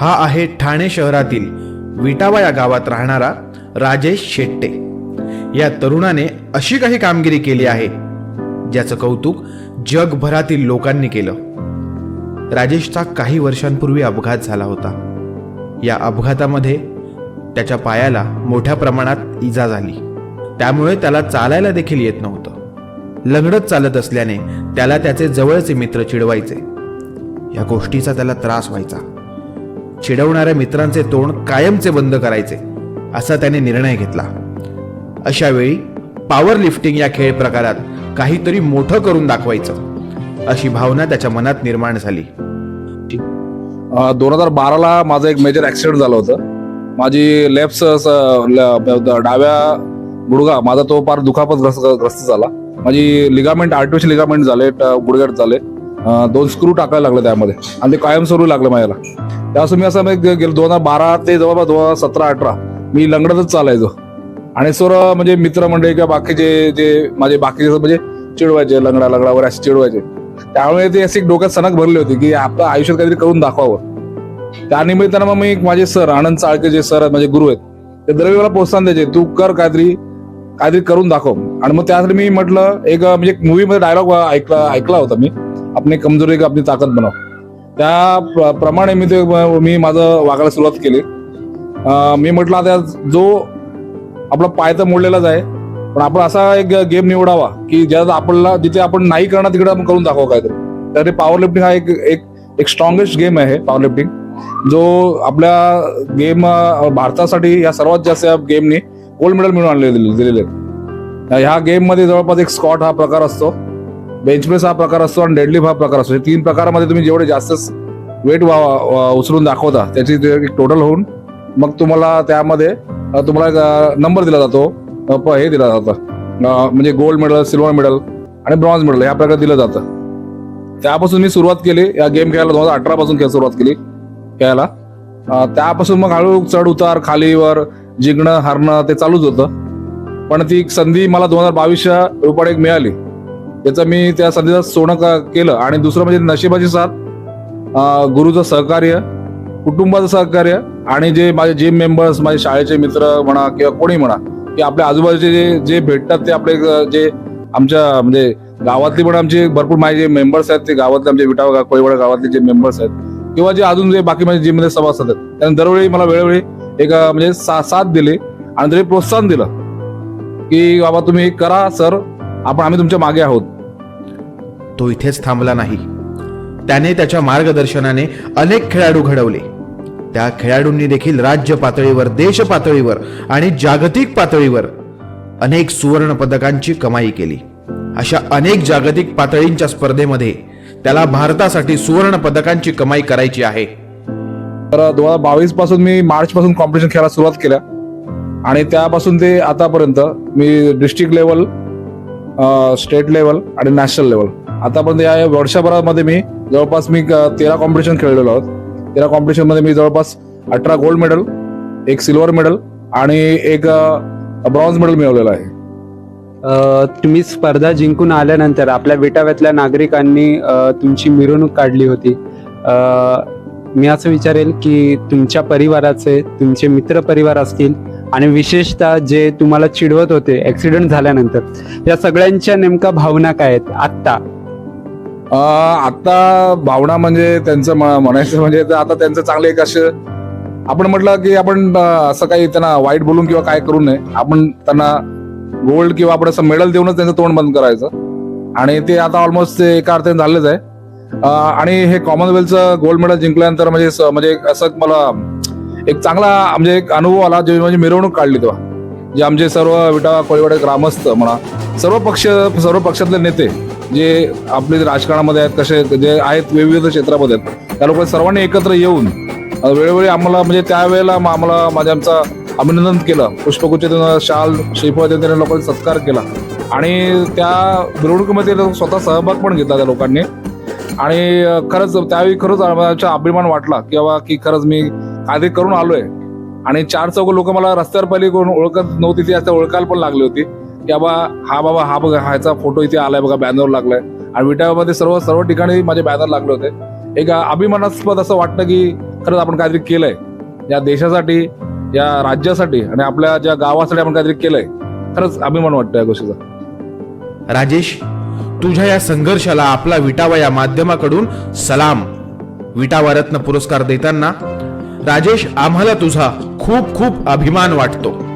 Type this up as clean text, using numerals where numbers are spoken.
हा आहे ठाणे शहरातील विटावा या गावात राहणारा राजेश शेट्टे। या तरुणाने अशी काही कामगिरी केली आहे ज्याचं कौतुक जगभरातील लोकांनी केलं। राजेशचा काही वर्षांपूर्वी अपघात झाला होता। या अपघातामध्ये त्याच्या पायाला मोठ्या प्रमाणात इजा झाली, त्यामुळे त्याला चालायला देखील येत नव्हतं। लंगडत चालत असल्याने त्याला त्याचे जवळचे मित्र चिडवायचे। या गोष्टीचा त्याला त्रास व्हायचा। चिडवणाऱ्या मित्रांचे तोंड कायमचे बंद करायचे असा त्याने निर्णय घेतला। अशा वेळी पॉवर लिफ्टिंग या खेळ प्रकारात काहीतरी मोठं करून दाखवायचं अशी भावना त्याच्या मनात निर्माण झाली। 2012ला माझा एक मेजर ऍक्सिडेंट झालं होतं। माझी लेफ्ट डाव्या गुडघा माझा तो फार दुखापतग्रस्त झाला। माझी लिगामेंट आर्टिफिशियल लिगामेंट झाले, गुडघ्यात झाले, 2 स्क्रू टाकायला लागले त्यामध्ये आणि ते कायमस्वरूपी लागले माझ्याला। त्यापासून मी असं गेलो 2012 ते जवळपास 2017-18 मी लंगडतच चालायचो आणि म्हणजे मित्रमंडळी किंवा बाकीचे जे माझे बाकीचे म्हणजे चिडवायचे, लंगडा वगैरे असे चिडवायचे। त्यामुळे ते अशी डोक्यात सनक भरली होती की आपलं आयुष्यात काहीतरी करून दाखवावं। त्यानिमित्तानं मग मी माझे सर आनंद चाळके जे सर आहेत, माझे गुरु आहेत, ते दरवेळी मला प्रोत्साहन द्यायचे, तू कर काहीतरी करून दाखव। आणि मग त्यासाठी मी म्हटलं एक म्हणजे मूवी मध्ये डायलॉग ऐकला होता मी, अपनी कमजोरी का अपनी ताकद बनाव। त्या प्रमाणे मी माझं वागायला सुरुवात केली। मी म्हटलं आता जो आपला पाय तर मोडलेलाच आहे, पण आपण असा एक गेम निवडावा की ज्यात आपल्याला जिथे आपण नाही करणार तिकडे आपण करून दाखवा काहीतरी। तर पॉवर लिफ्टिंग हा एक स्ट्रॉंगेस्ट गेम आहे पॉवर लिफ्टिंग, जो आपल्या गेम भारतासाठी या सर्वात जास्त गेमनी गोल्ड मेडल मिळवून दिलेले। ह्या गेम मध्ये जवळपास एक स्कॉट हा प्रकार असतो, बेंच प्रेस हा प्रकार असतो आणि डेडलिफ्ट हा प्रकार असतो। 3 प्रकारामध्ये तुम्ही जेवढे जास्त वेट उचलून दाखवता त्याची टोटल होऊन मग तुम्हाला त्यामध्ये तुम्हाला नंबर दिला जातो, हे दिला जातं म्हणजे गोल्ड मेडल, सिल्वर मेडल आणि ब्रॉन्झ मेडल ह्या प्रकारे दिलं जातं। त्यापासून मी सुरुवात केली या गेम खेळायला। 2018 पासून सुरुवात केली खेळायला। त्यापासून मग हळूहळू चढ उतार, खालीवर, जिंकणं हारणं ते चालूच होतं। पण ती संधी मला 2022च्या रुपात एक मिळाली, त्याचं मी त्या संधीचं सोनं केलं। आणि दुसरं म्हणजे नशिबाची साथ, गुरुचं सहकार्य, कुटुंबाचं सहकार्य आणि जे माझे जिम मेंबर्स, माझे शाळेचे मित्र म्हणा किंवा कोणी म्हणा की आपल्या आजूबाजूचे जे भेटतात ते आपले जे आमच्या म्हणजे गावातली पण आमचे भरपूर माझे जे मेंबर्स आहेत, ते गावातले आमचे विटावा कोळीवाडा गावातले जे मेंबर्स आहेत किंवा जे अजून जे बाकी माझे जिम मध्ये सभासद आहेत, त्यांनी दरवेळी मला वेळोवेळी एक म्हणजे साथ दिली आणि तरी प्रोत्साहन दिलं की बाबा तुम्ही करा सर, आम्ही तुमच्या मागे आहोत। तो इथेच थांबला नाही। त्याने त्याच्या मार्गदर्शनाने अनेक खेळाडू घडवले। त्या खेळाडूंनी देखील राज्य पातळीवर, देश पातळीवर आणि जागतिक पातळीवर अनेक सुवर्ण पदकांची कमाई केली। अशा अनेक जागतिक पातळींच्या स्पर्धेमध्ये त्याला भारतासाठी सुवर्ण पदकांची कमाई करायची आहे। तर 2022 पासून मी मार्च पासून कॉम्पिटिशन खेळायला सुरुवात केल्या आणि त्यापासून ते आतापर्यंत मी डिस्ट्रिक्ट लेवल, स्टेट लेवल आणि नॅशनल लेवल आतापर्यंत या वर्षभरामध्ये मी जवळपास 13 कॉम्पिटिशन खेळलेलो आहोत। 13 कॉम्पिटिशन मध्ये मी जवळपास 18 गोल्ड मेडल, 1 सिल्वर मेडल आणि 1 ब्रॉन्झ मेडल मिळवलेलं आहे। तुम्ही स्पर्धा जिंकून आल्यानंतर आपल्या विटाव्यातल्या नागरिकांनी तुमची मिरवणूक काढली होती। मी असं विचारेल की तुमच्या परिवाराचे, तुमचे मित्र परिवार असतील आणि विशेषतः जे तुम्हाला चिडवत होते ऍक्सिडेंट झाल्यानंतर, या सगळ्यांच्या नेमका भावना काय आहेत आता भावना म्हणजे त्यांचं म्हणायचं म्हणजे आता त्यांचं चांगले एक असे आपण म्हटलं की आपण असं काही त्यांना वाईट बोलून किंवा काय करू नये, आपण त्यांना गोल्ड किंवा आपण असं मेडल देऊनच त्यांचं तोंड बंद करायचं। आणि ते आता ऑलमोस्ट एका अर्थाने झालेच आहे। आणि हे कॉमनवेल्थचं गोल्ड मेडल जिंकल्यानंतर म्हणजे असं मला एक चांगला म्हणजे एक अनुभव आला, जे म्हणजे मिरवणूक काढली तेव्हा जे आमचे सर्व विटावा कोळीवाडा ग्रामस्थ म्हणा, सर्व पक्षातले नेते जे आपले राजकारणामध्ये आहेत, कसे जे आहेत विविध क्षेत्रामध्ये आहेत, त्या लोकांनी सर्वांनी एकत्र येऊन वेळोवेळी आम्हाला म्हणजे त्यावेळेला आम्हाला आमचा अभिनंदन केलं, पुष्पगुच्छ देऊन, शाल, श्रीफळ देऊन त्यांनी लोकांनी सत्कार केला आणि त्या मिरवणुकीमध्ये स्वतः सहभाग पण घेतला त्या लोकांनी। आणि खरंच आमचा अभिमान वाटला की बाबा की खरंच मी काहीतरी करून आलोय। आणि 4 चौघ लोक मला रस्त्यावर पहिली कोण ओळखत नव्हती, ती आता ओळखायला पण लागली होती की बाबा हा बघा, ह्याचा फोटो इथे आलाय बघा, बॅनर लागलाय। आणि विटाव्यामध्ये सर्व ठिकाणी माझे बॅनर लागले होते। एक अभिमानास्पद असं वाटतं की खरंच आपण काहीतरी केलंय या देशासाठी, या राज्यासाठी आणि आपल्या ज्या गावासाठी आपण काहीतरी केलंय. खरंच अभिमान वाटतो या गोष्टीचा. राजेश, तुझ्या या संघर्षाला आपला विटावा या माध्यमाकडून सलाम. विटावा रत्न पुरस्कार देताना राजेश, आम्हाला तुझा खूप खूप अभिमान वाटतो.